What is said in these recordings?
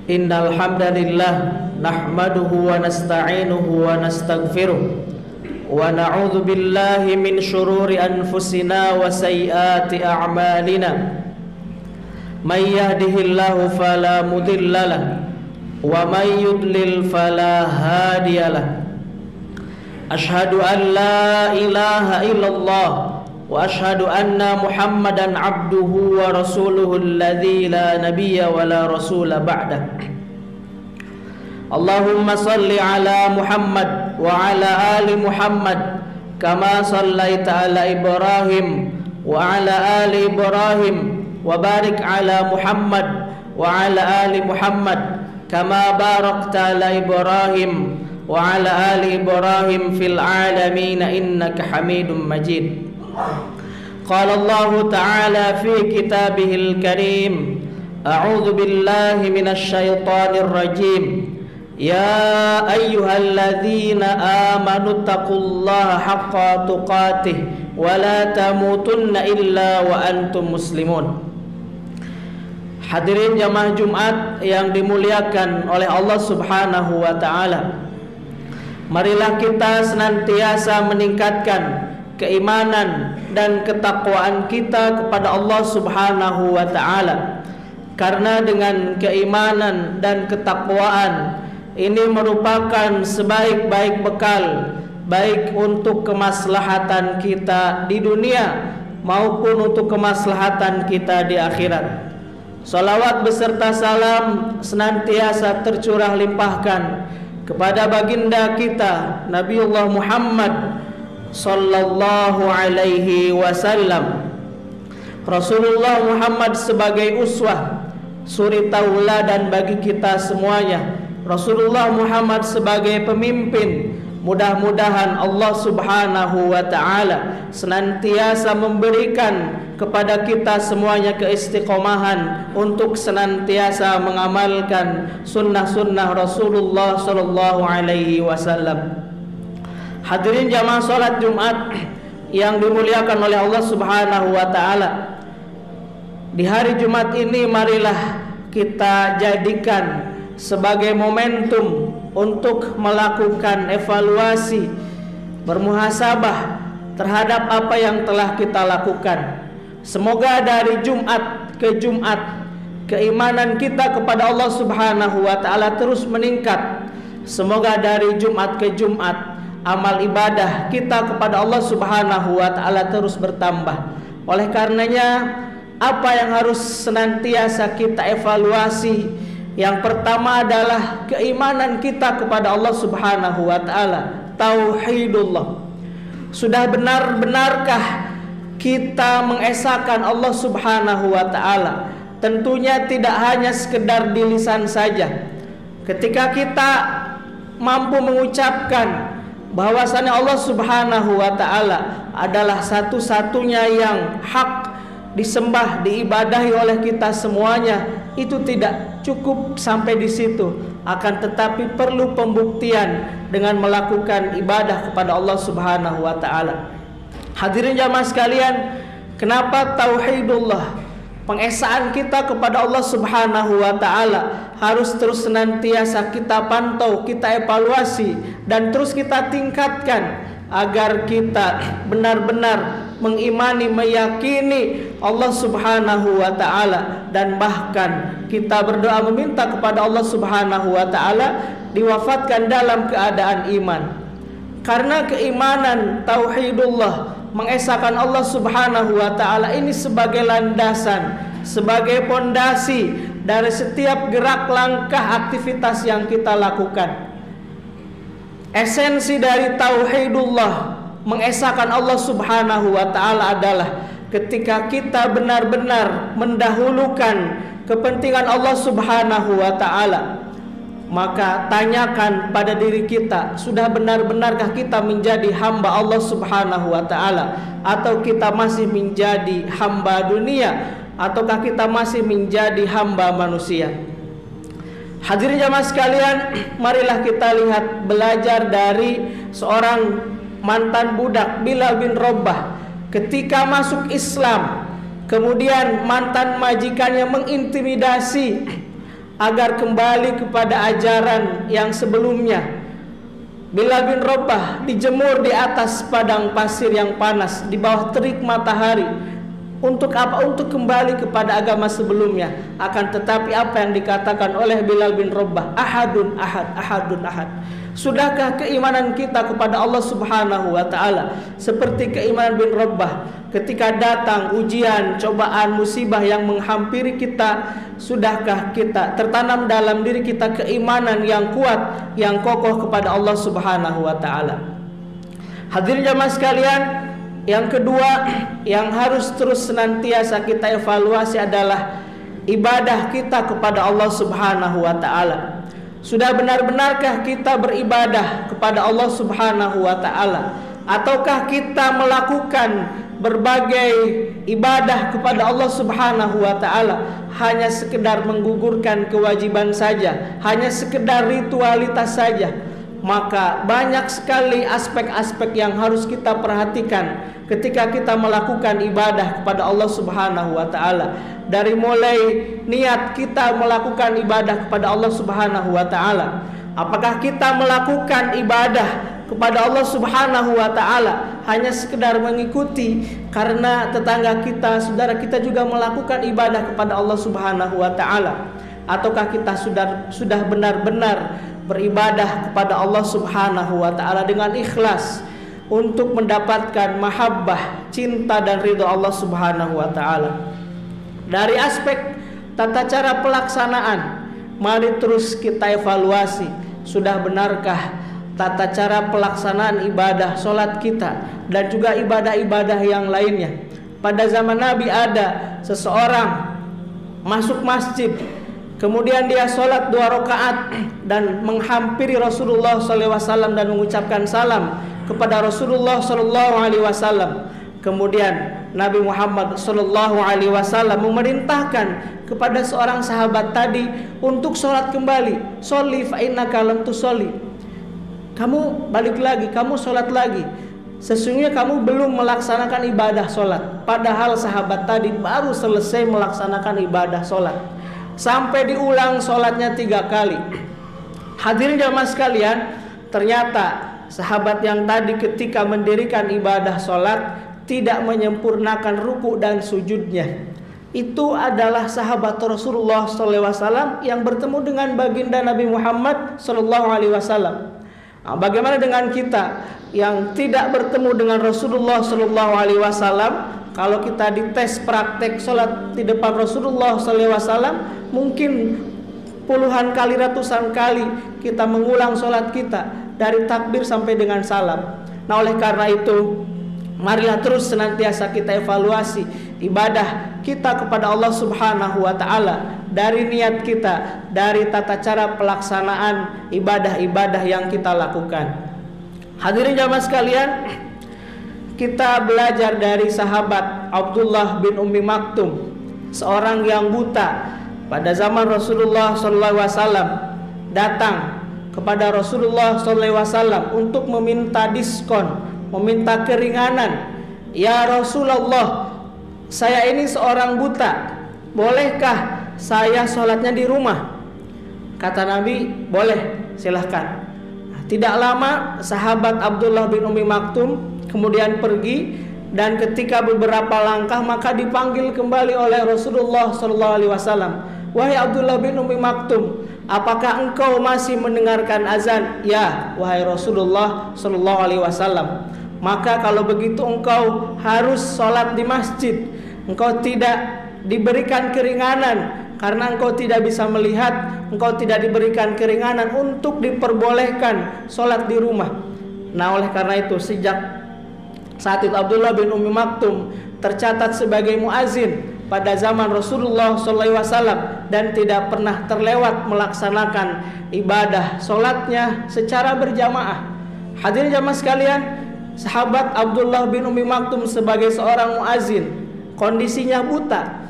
Innal hamdalillah nahmaduhu wa nasta'inuhu wa nastaghfiruh wa na'udzu billahi min shururi anfusina wa sayyiati a'malina. May yahdihillahu fala mudhillalah wa may yudlil fala hadiyalah. Ashhadu an la ilaha illallah wa ashhadu anna Muhammadan abduhu wa rasuluhu alladzi la nabiyya wa la rasula ba'dah. Allahumma salli ala Muhammad wa ala ali Muhammad kama sallaita ala Ibrahim wa ala ali Ibrahim wa barik ala Muhammad wa ala ali Muhammad kama barakta ala Ibrahim wa ala ali Ibrahim fil alamin innaka Hamidum Majid. Qala Allah Ta'ala fi kitabihil karim, a'udzu billahi minasy syaithanir rajim. Ya ayyuhalladzina amanu taqullaha haqqa tuqatih wa la tamutunna illa wa antum muslimun. Hadirin jamaah Jumat yang dimuliakan oleh Allah Subhanahu wa Ta'ala, marilah kita senantiasa meningkatkan keimanan dan ketakwaan kita kepada Allah Subhanahu wa Ta'ala, karena dengan keimanan dan ketakwaan ini merupakan sebaik-baik bekal, baik untuk kemaslahatan kita di dunia maupun untuk kemaslahatan kita di akhirat. Salawat beserta salam senantiasa tercurah limpahkan kepada baginda kita Nabiullah Muhammad sallallahu alaihi wasallam. Rasulullah Muhammad sebagai uswah, suri tauladan bagi kita semuanya. Rasulullah Muhammad sebagai pemimpin. Mudah-mudahan Allah Subhanahu wa Ta'ala senantiasa memberikan kepada kita semuanya keistiqomahan untuk senantiasa mengamalkan sunnah-sunnah Rasulullah sallallahu alaihi wasallam. Hadirin jamaah salat Jumat yang dimuliakan oleh Allah Subhanahu wa Ta'ala, di hari Jumat ini marilah kita jadikan sebagai momentum untuk melakukan evaluasi, bermuhasabah terhadap apa yang telah kita lakukan. Semoga dari Jumat ke Jumat keimanan kita kepada Allah Subhanahu wa Ta'ala terus meningkat. Semoga dari Jumat ke Jumat amal ibadah kita kepada Allah Subhanahu wa Ta'ala terus bertambah. Oleh karenanya, apa yang harus senantiasa kita evaluasi? Yang pertama adalah keimanan kita kepada Allah Subhanahu wa Ta'ala, tauhidullah. Sudah benar-benarkah kita mengesahkan Allah Subhanahu wa Ta'ala? Tentunya tidak hanya sekedar di lisan saja. Ketika kita mampu mengucapkan bahwasanya Allah Subhanahu wa Ta'ala adalah satu-satunya yang hak disembah, diibadahi oleh kita semuanya, itu tidak cukup sampai di situ, akan tetapi perlu pembuktian dengan melakukan ibadah kepada Allah Subhanahu wa Ta'ala. Hadirin jamaah sekalian, kenapa tauhidullah, pengesaan kita kepada Allah Subhanahu wa Ta'ala harus terus senantiasa kita pantau, kita evaluasi dan terus kita tingkatkan agar kita benar-benar mengimani, meyakini Allah Subhanahu wa Ta'ala, dan bahkan kita berdoa meminta kepada Allah Subhanahu wa Ta'ala diwafatkan dalam keadaan iman. Karena keimanan tauhidullah, mengesahkan Allah Subhanahu wa Ta'ala ini sebagai landasan, sebagai pondasi dari setiap gerak langkah aktivitas yang kita lakukan. Esensi dari tauhidullah, mengesahkan Allah Subhanahu wa Ta'ala adalah ketika kita benar-benar mendahulukan kepentingan Allah Subhanahu wa Ta'ala, maka tanyakan pada diri kita, sudah benar-benarkah kita menjadi hamba Allah Subhanahu wa Ta'ala, atau kita masih menjadi hamba dunia, ataukah kita masih menjadi hamba manusia? Hadirin jamaah sekalian, marilah kita lihat, belajar dari seorang mantan budak, Bilal bin Rabah. Ketika masuk Islam, kemudian mantan majikannya mengintimidasi, agar kembali kepada ajaran yang sebelumnya. Bilal bin Rabah dijemur di atas padang pasir yang panas di bawah terik matahari. Untuk apa? Untuk kembali kepada agama sebelumnya. Akan tetapi apa yang dikatakan oleh Bilal bin Rabah, ahadun ahad, ahadun ahad. Sudahkah keimanan kita kepada Allah Subhanahu wa taala seperti keimanan bin Rabah ketika datang ujian, cobaan, musibah yang menghampiri kita? Sudahkah kita tertanam dalam diri kita keimanan yang kuat, yang kokoh kepada Allah Subhanahu wa taala? Hadirin jamaah sekalian, yang kedua yang harus terus senantiasa kita evaluasi adalah ibadah kita kepada Allah Subhanahu wa taala. Sudah benar-benarkah kita beribadah kepada Allah Subhanahu wa taala, ataukah kita melakukan berbagai ibadah kepada Allah Subhanahu wa taala hanya sekedar menggugurkan kewajiban saja, hanya sekedar ritualitas saja? Maka banyak sekali aspek-aspek yang harus kita perhatikan ketika kita melakukan ibadah kepada Allah Subhanahu wa taala. Dari mulai niat kita melakukan ibadah kepada Allah Subhanahu wa taala. Apakah kita melakukan ibadah kepada Allah Subhanahu wa taala hanya sekedar mengikuti karena tetangga kita, saudara kita juga melakukan ibadah kepada Allah Subhanahu wa taala, ataukah kita sudah benar-benar beribadah kepada Allah Subhanahu wa taala dengan ikhlas untuk mendapatkan mahabbah, cinta dan ridha Allah Subhanahu wa taala? Dari aspek tata cara pelaksanaan, mari terus kita evaluasi, sudah benarkah tata cara pelaksanaan ibadah solat kita dan juga ibadah-ibadah yang lainnya? Pada zaman Nabi ada seseorang masuk masjid, kemudian dia sholat 2 rakaat dan menghampiri Rasulullah SAW dan mengucapkan salam kepada Rasulullah SAW. Kemudian Nabi Muhammad SAW memerintahkan kepada seorang sahabat tadi untuk sholat kembali. Sholli fa innaka lam tusolli. Kamu balik lagi, kamu sholat lagi. Sesungguhnya kamu belum melaksanakan ibadah sholat. Padahal sahabat tadi baru selesai melaksanakan ibadah sholat. Sampai diulang sholatnya 3 kali. Hadirin jamaah sekalian, ternyata sahabat yang tadi ketika mendirikan ibadah sholat tidak menyempurnakan ruku dan sujudnya. Itu adalah sahabat Rasulullah SAW yang bertemu dengan baginda Nabi Muhammad SAW. Bagaimana dengan kita yang tidak bertemu dengan Rasulullah SAW? Kalau kita dites praktek sholat di depan Rasulullah SAW, mungkin puluhan kali, ratusan kali kita mengulang sholat kita dari takbir sampai dengan salam. Nah, oleh karena itu, marilah terus senantiasa kita evaluasi ibadah kita kepada Allah Subhanahu wa taala, dari niat kita, dari tata cara pelaksanaan ibadah-ibadah yang kita lakukan. Hadirin jamaah sekalian, kita belajar dari sahabat Abdullah bin Ummi Maktum, seorang yang buta pada zaman Rasulullah SAW, datang kepada Rasulullah SAW untuk meminta diskon, meminta keringanan. Ya Rasulullah, saya ini seorang buta, bolehkah saya sholatnya di rumah? Kata Nabi, boleh, silahkan. Tidak lama sahabat Abdullah bin Ummi Maktum kemudian pergi, dan ketika beberapa langkah maka dipanggil kembali oleh Rasulullah SAW. Wahai Abdullah bin Ummi Maktum, apakah engkau masih mendengarkan azan? Ya, wahai Rasulullah SAW. Maka kalau begitu engkau harus sholat di masjid. Engkau tidak diberikan keringanan karena engkau tidak bisa melihat, engkau tidak diberikan keringanan untuk diperbolehkan sholat di rumah. Nah, oleh karena itu sejak saat itu Abdullah bin Ummi Maktum tercatat sebagai muazin pada zaman Rasulullah SAW dan tidak pernah terlewat melaksanakan ibadah sholatnya secara berjamaah. Hadirin jamaah sekalian, sahabat Abdullah bin Ummi Maktum sebagai seorang muazin, kondisinya buta.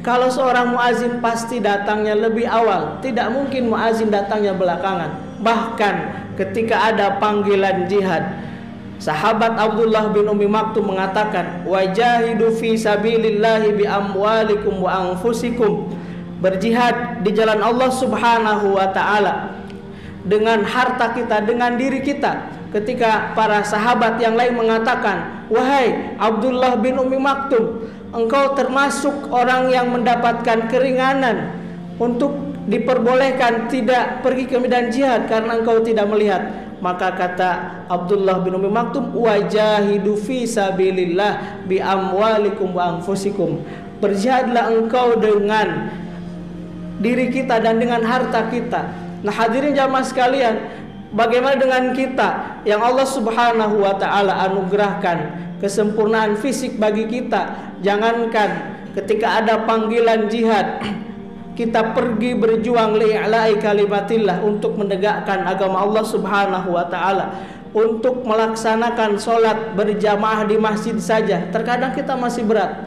Kalau seorang muazin pasti datangnya lebih awal, tidak mungkin muazin datangnya belakangan. Bahkan ketika ada panggilan jihad, sahabat Abdullah bin Ummi Maktum mengatakan, wajahidu fi sabilillahi bi amwalikum wa anfusikum. berjihad di jalan Allah Subhanahu wa taala dengan harta kita, dengan diri kita. Ketika para sahabat yang lain mengatakan, "Wahai Abdullah bin Ummi Maktum, engkau termasuk orang yang mendapatkan keringanan untuk diperbolehkan tidak pergi ke medan jihad karena engkau tidak melihat." Maka kata Abdullah bin Ummi Maktum, "Wajahidu fi sabilillah bi amwalikum wa anfusikum." Berjihadlah engkau dengan diri kita dan dengan harta kita. Nah, hadirin jamaah sekalian, bagaimana dengan kita yang Allah Subhanahu wa taala anugerahkan kesempurnaan fisik bagi kita? Jangankan ketika ada panggilan jihad, kita pergi berjuang li'la'i kalimatillah, untuk menegakkan agama Allah Subhanahu wa taala, untuk melaksanakan sholat berjamaah di masjid saja, terkadang kita masih berat.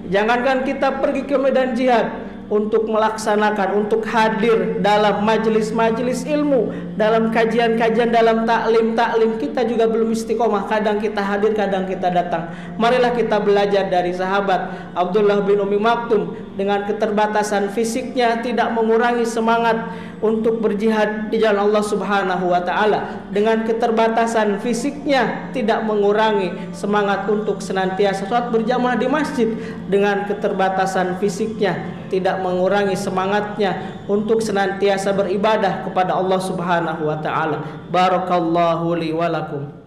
Jangankan kita pergi ke medan jihad, untuk melaksanakan, untuk hadir dalam majelis-majelis ilmu, dalam kajian-kajian, dalam taklim, kita juga belum istiqomah. Kadang kita hadir, kadang kita datang. Marilah kita belajar dari sahabat Abdullah bin Ummi Maktum. Dengan keterbatasan fisiknya tidak mengurangi semangat untuk berjihad di jalan Allah Subhanahu wa taala. Dengan keterbatasan fisiknya tidak mengurangi semangat untuk senantiasa sholat berjamaah di masjid. Dengan keterbatasan fisiknya tidak mengurangi semangatnya untuk senantiasa beribadah kepada Allah Subhanahu wa taala. Barakallahu li wa lakum.